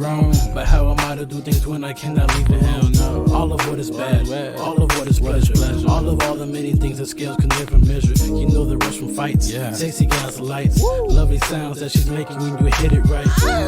wrong. But how am I to do things when I cannot leave with him? All of what is bad, all of what is pleasure, all the many things that scales can never measure. You know the rush from fights, sexy guys lights, lovely sounds that she's making when you hit it right.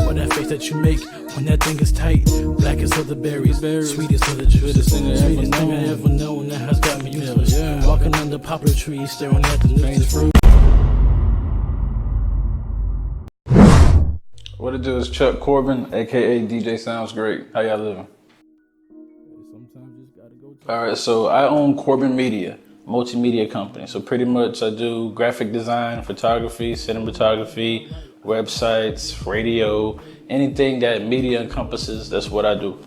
Or that face that you make when that thing is tight. Blackest of the berries, sweetest of the juices, sweetest thing I ever known that has got me useless. Walking under poplar trees, staring at the news. What it do is Chuck Corbin, aka DJ Sounds Great. How y'all living? Alright, so I own Corbin Media, multimedia company. So pretty much I do graphic design, photography, cinematography, websites, radio, anything that media encompasses, that's what I do.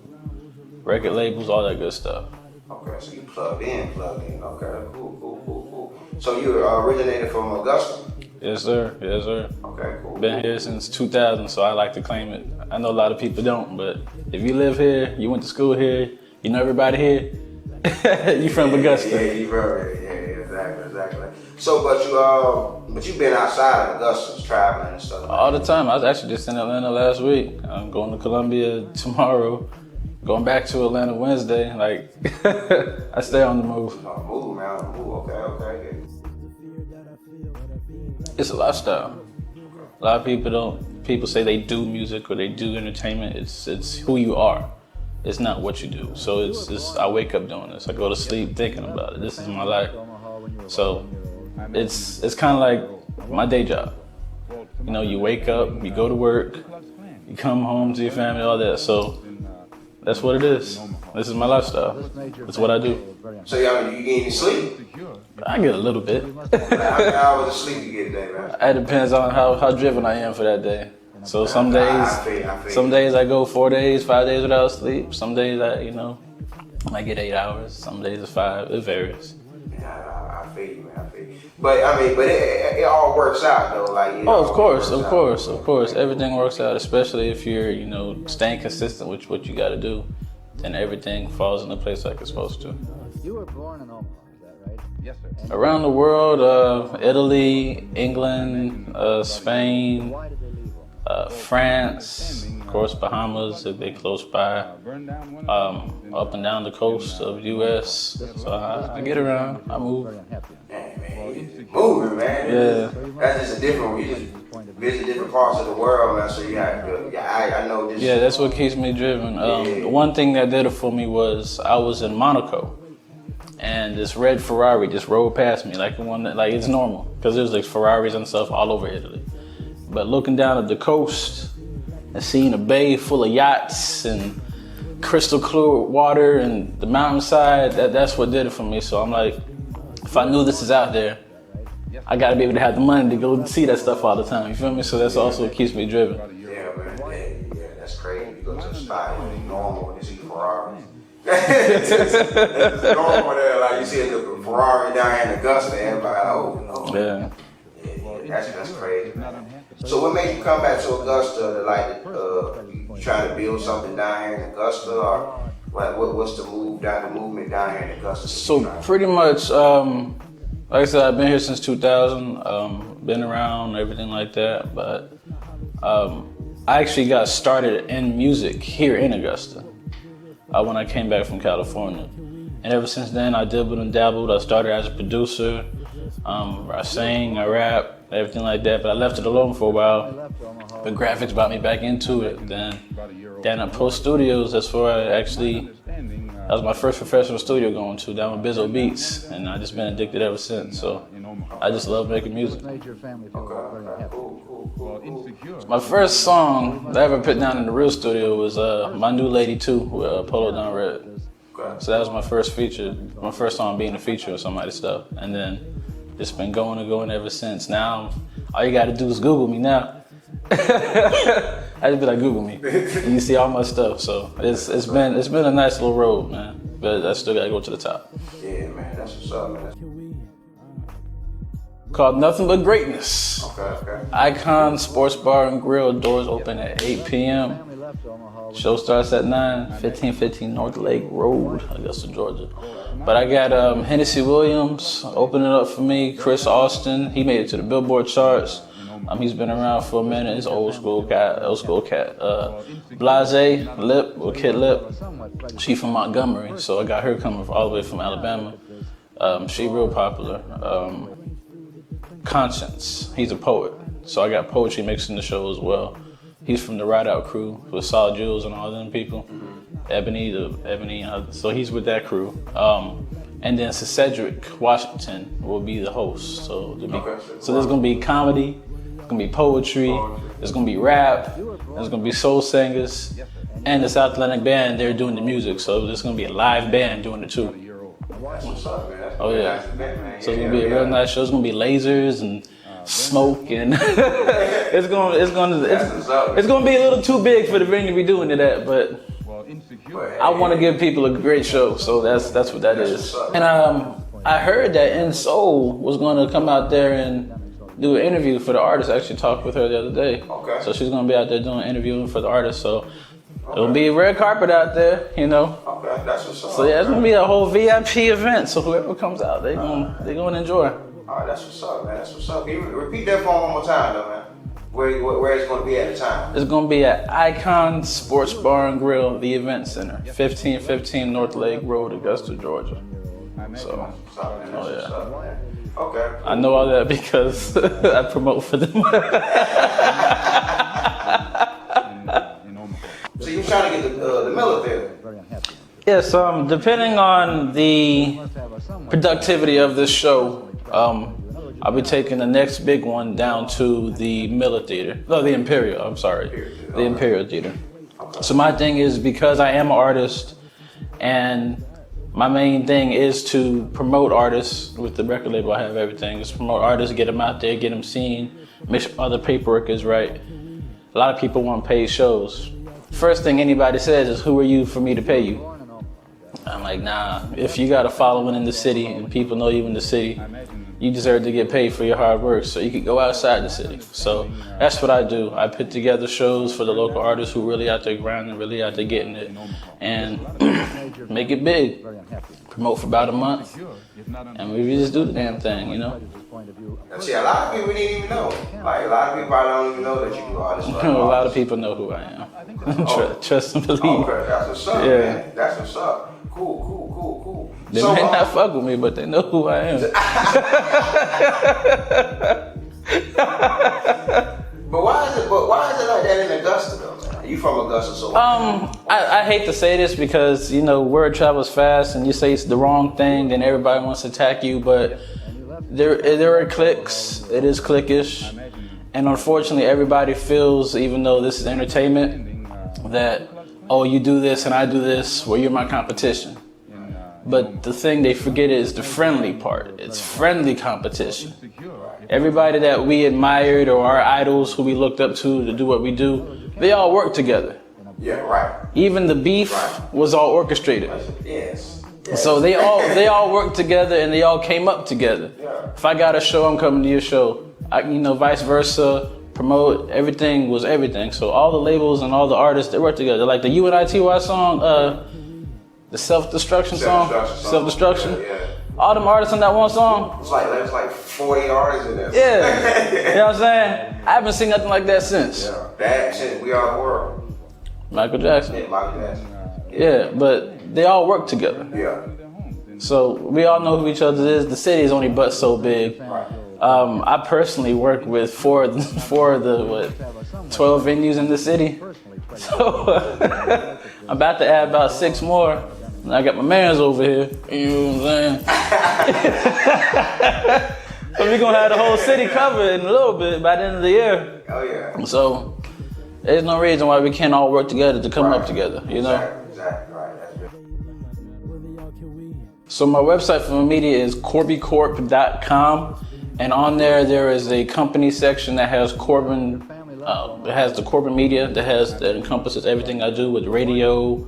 Record labels, all that good stuff. Okay, so you plugged in. Okay, cool. So you originated from Augusta? Yes, sir. Okay, cool. Been here since 2000, so I like to claim it. I know a lot of people don't, but if you live here, you went to school here, you know everybody here, you from Augusta. Yeah, you from here. Yeah, exactly. So, but you've been outside of Augusta, traveling and stuff. All the time. I was actually just in Atlanta last week. I'm going to Columbia tomorrow. Going back to Atlanta Wednesday. Like, I stay on the move. Move, man. Okay. It's a lifestyle. A lot of people say they do music or they do entertainment. It's who you are. It's not what you do. So it's I wake up doing this. I go to sleep thinking about it. This is my life. So it's kind of like my day job. You know, you wake up, you go to work, you come home to your family, all that. So that's what it is. This is my lifestyle. That's what I do. So you get any sleep? I get a little bit. How many hours of sleep you get a day, man? It depends on how driven I am for that day. So some days I go 4 days, 5 days without sleep. Some days I might get 8 hours. Some days it's 5. It varies. Yeah, I feel you, man. But it all works out though. Like, of course. Everything works out, especially if you're, staying consistent with what you got to do. Then everything falls into place like it's supposed to. You were born in Omaha, is that right? Yes, sir. Around the world, Italy, England, Spain, France, of course, Bahamas, if they close by, up and down the coast of U.S. So I get around, I move. Man, moving, man. Yeah. That's just you just visit different parts of the world, man. So you have to, I know this. Yeah, that's what keeps me driven. The one thing that did it for me was I was in Monaco, and this red Ferrari just rolled past me like it's normal because there's like Ferraris and stuff all over Italy. But looking down at the coast and seeing a bay full of yachts and crystal clear water and the mountainside, that's what did it for me. So I'm like, if I knew this is out there, I gotta be able to have the money to go see that stuff all the time. You feel me? So that's also what keeps me driven. Yeah, man. Yeah, that's crazy. You go to the spot and it's normal when you see Ferrari. It's normal there. Like you see the Ferrari down here in Augusta, everybody like, oh no. Yeah. That's crazy, man. So what made you come back to Augusta you trying to build something down here in Augusta, or what's the movement down here in Augusta? So pretty much, like I said, I've been here since 2000, been around, everything like that, but I actually got started in music here in Augusta when I came back from California. And ever since then, I dibbled and dabbled. I started as a producer. I sang, I rap, everything like that, but I left it alone for a while. The graphics brought me back into it. Then down at Post Studios, that's where that was my first professional studio going to, down with Bizzo Beats, and I've just been addicted ever since. So I just love making music. My first song that I ever put down in the real studio was My New Lady 2 with Polo Don Red. So that was my first feature, my first song being a feature of somebody's stuff. And then it's been going and going ever since. Now, all you gotta do is Google me now. I just be like, Google me. And you see all my stuff. So it's been a nice little road, man. But I still gotta go to the top. Yeah, man, that's what's up, man. Called Nothing But Greatness. Okay. Ikonz Sports Bar and Grill, doors open at 8 p.m. Show starts at 9, 1515 North Lake Road, Augusta, Georgia. But I got Hennessy Williams opening up for me, Chris Austin, he made it to the Billboard charts. He's been around for a minute. He's old school cat. Blase Lip, or Kid Lip. She from Montgomery, so I got her coming all the way from Alabama. She real popular. Conscience, he's a poet, so I got poetry mixed in the show as well. He's from the Ride Out crew with Saul Jules and all them people. Ebony, so he's with that crew. And then Cedric Washington will be the host. So there's gonna be comedy, it's gonna be poetry, there's gonna be rap, there's gonna be soul singers, and the South Atlantic band, they're doing the music. So there's gonna be a live band doing it too. Oh yeah. So it's gonna be a real nice show. It's gonna be lasers and smoke and it's gonna be a little too big for the venue to be doing it at, but I want to give people a great show, so that's what that is. And I heard that In Soul was going to come out there and do an interview for the artist. I actually talked with her the other day. Okay. So she's going to be out there doing an interview for the artist. So it'll be a red carpet out there, you know. Okay, that's what's up. So yeah, it's going to be a whole VIP event. So whoever comes out, they're going to enjoy. All right, that's what's up, man. That's what's up. Can you repeat that for one more time, though, man? Where it's going to be at the time? It's going to be at Ikonz Sports Bar and Grill, the Event Center, 1515 North Lake Road, Augusta, Georgia. So, oh yeah. Okay. I know all that because I promote for them. So you're trying to get the military? Yes, depending on the productivity of this show, I'll be taking the next big one down to the Miller Theater. No, the Imperial, I'm sorry. The Imperial Theater. So my thing is, because I am an artist and my main thing is to promote artists with the record label, I have everything. Is promote artists, get them out there, get them seen, make sure all the paperwork is right. A lot of people want paid shows. First thing anybody says is, who are you for me to pay you? I'm like, nah, if you got a following in the city and people know you in the city, you deserve to get paid for your hard work, so you can go outside the city. So that's what I do. I put together shows for the local artists who really out there grinding, really out there getting it, and make it big. Promote for about a month, and we just do the damn thing, you know? See, a lot of people didn't even know. Like, a lot of people probably don't even know that you do all this stuff. A lot of people know who I am. Trust and believe. Okay, that's what's up, man. That's what's up. Cool. They may not fuck with me, but they know who I am. But why is it like that in Augusta though, man? You from Augusta, so I hate to say this because, you know, word travels fast and you say it's the wrong thing, then everybody wants to attack you, but there are cliques, it is cliquish, and unfortunately everybody feels, even though this is entertainment, that, oh, you do this and I do this, well, you're my competition. But the thing they forget is the friendly part. It's friendly competition. Everybody that we admired or our idols who we looked up to do what we do, they all work together. Yeah, right. Even the beef was all orchestrated. Yes. So they all worked together and they all came up together. Yeah. If I got a show, I'm coming to your show. Vice versa. Promote, everything was everything. So all the labels and all the artists, they work together. Like the UNITY song, the Self-Destruction song. Self-Destruction. Yeah. All them artists on that one song. It's like 40 artists in there. Yeah. You know what I'm saying? I haven't seen nothing like that since. Yeah. That shit, We Are the World. Michael Jackson. Yeah, Michael Jackson. Yeah, but they all work together. Yeah. So we all know who each other is. The city is only but so big. Right. I personally work with four of the 12 venues in the city. So I'm about to add about 6 more. And I got my mans over here. You know what I'm saying? So we're gonna have the whole city covered in a little bit by the end of the year. Oh yeah. So there's no reason why we can't all work together to come up together, you know? Exactly, right. That's good. So my website for my media is corbicorp.com. And on there is a company section that has Corbin, it has the Corbin Media that encompasses everything I do with radio,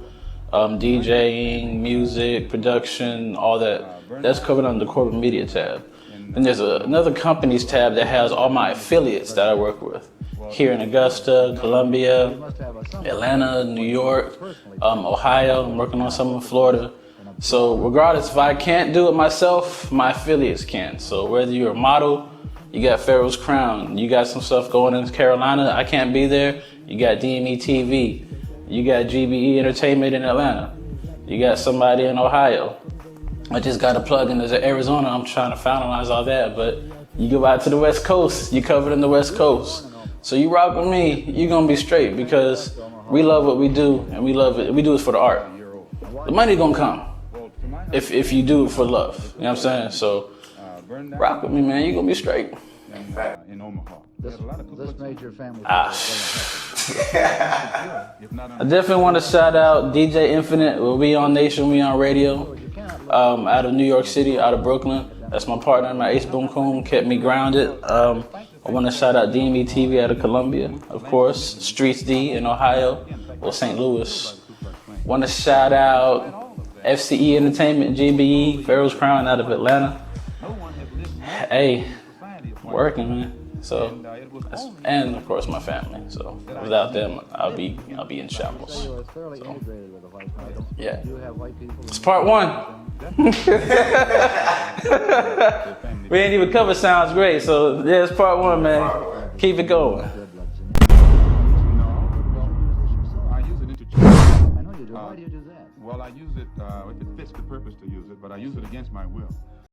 DJing, music, production, all that. That's covered under the Corbin Media tab. And there's another companies tab that has all my affiliates that I work with. Here in Augusta, Columbia, Atlanta, New York, Ohio. I'm working on some in Florida. So regardless, if I can't do it myself, my affiliates can. So whether you're a model, You got Pharaoh's Crown. You got some stuff going in Carolina. I can't be there. You got DME TV. You got GBE Entertainment in Atlanta. You got somebody in Ohio. I just got a plug in Arizona. I'm trying to finalize all that, but you go out to the West Coast. You covered in the West Coast. So you rock with me, you're gonna be straight because we love what we do and we love it. We do it for the art. The money gonna come if you do it for love. You know what I'm saying? So rock with me, man. You're gonna be straight. In Omaha. This made your family. I definitely want to shout out DJ Infinite. We on Nation, we on radio. Out of New York City, out of Brooklyn. That's my partner, my ace boom coon, kept me grounded. I want to shout out DME TV out of Columbia, of course. Streets D in Ohio, or St. Louis. Want to shout out FCE Entertainment, GBE, Pharaoh's Crown out of Atlanta. Hey, working, man. So, and of course my family. So without them, I'll be in shambles. So, yeah, it's part 1. We ain't even covered Soundz Grate, so yeah, it's part 1, man. Keep it going. I use it into. I know you do. Why do you do that? Well, I use it if it fits the purpose to use it, but I use it against my will.